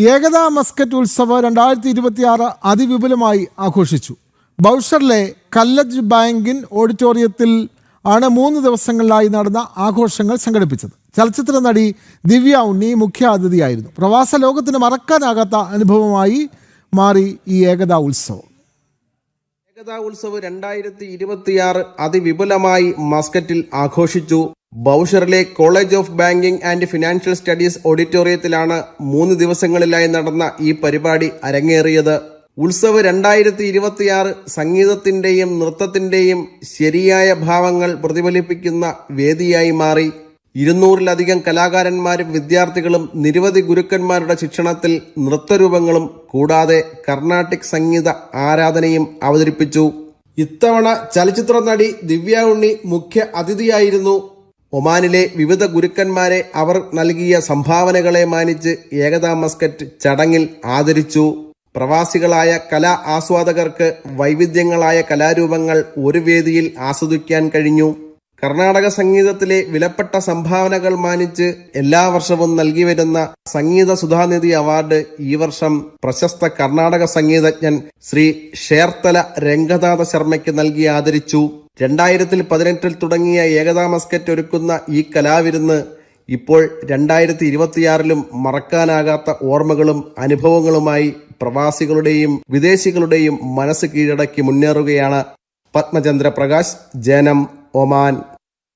ഏകതാ Muscat Utsav 2026 അതിവിപുലമായി ആഘോഷിച്ചു. ബൗഷറിലെ കല്ലജ് ബാങ്കിൻ ഓഡിറ്റോറിയത്തിൽ ആണ് 3 ദിവസങ്ങളിലായി നടന്ന ആഘോഷങ്ങൾ സംഘടിപ്പിച്ചത്. ചലച്ചിത്ര നടി ദിവ്യ ഉണ്ണി മുഖ്യാതിഥിയായിരുന്നു. പ്രവാസ ലോകത്തിന് മറക്കാനാകാത്ത അനുഭവമായി മാറി ഈ ഏകതാ ഉത്സവം. ഏകതാ ഉത്സവ് 2026 അതിവിപുലമായി മസ്കറ്റിൽ ആഘോഷിച്ചു. ബൗഷറിലെ college of banking and financial studies ഓഡിറ്റോറിയത്തിലാണ് 3 ദിവസങ്ങളിലായി നടന്ന ഈ പരിപാടി അരങ്ങേറിയത്. ഉത്സവ് 2026 സംഗീതത്തിന്റെയും നൃത്തത്തിന്റെയും ശരിയായ ഭാവങ്ങൾ പ്രതിഫലിപ്പിക്കുന്ന വേദിയായി മാറി. 200-ലധികം കലാകാരന്മാരും വിദ്യാർത്ഥികളും നിരവധി ഗുരുക്കന്മാരുടെ ശിക്ഷണത്തിൽ നൃത്തരൂപങ്ങളും കൂടാതെ കർണാട്ടിക് സംഗീത ആരാധനയും അവതരിപ്പിച്ചു. ഇത്തവണ ചലച്ചിത്ര നടി ദിവ്യ ഉണ്ണി മുഖ്യ അതിഥിയായിരുന്നു. ഒമാനിലെ വിവിധ ഗുരുക്കന്മാരെ അവർ നൽകിയ സംഭാവനകളെ മാനിച്ച് ഏകതാ മസ്കറ്റ് ചടങ്ങിൽ ആദരിച്ചു. പ്രവാസികളായ കലാ ആസ്വാദകർക്ക് വൈവിധ്യങ്ങളായ കലാരൂപങ്ങൾ ഒരു വേദിയിൽ ആസ്വദിക്കാൻ കഴിഞ്ഞു. കർണാടക സംഗീതത്തിലെ വിലപ്പെട്ട സംഭാവനകൾ മാനിച്ച് എല്ലാ വർഷവും നൽകി വരുന്ന സംഗീത സുധാനിധി അവാർഡ് ഈ വർഷം പ്രശസ്ത കർണാടക സംഗീതജ്ഞൻ ശ്രീ ഷേർത്തല രംഗനാഥ ശർമ്മയ്ക്ക് നൽകി ആദരിച്ചു. 2018 തുടങ്ങിയ ഏകതാ മസ്കറ്റ് ഒരുക്കുന്ന ഈ കലാവിരുന്ന് ഇപ്പോൾ 2026 മറക്കാനാകാത്ത ഓർമ്മകളും അനുഭവങ്ങളുമായി പ്രവാസികളുടെയും വിദേശികളുടെയും മനസ്സ് കീഴടക്കി മുന്നേറുകയാണ്. പത്മചന്ദ്ര പ്രകാശ്, ജനം, ഒമാൻ.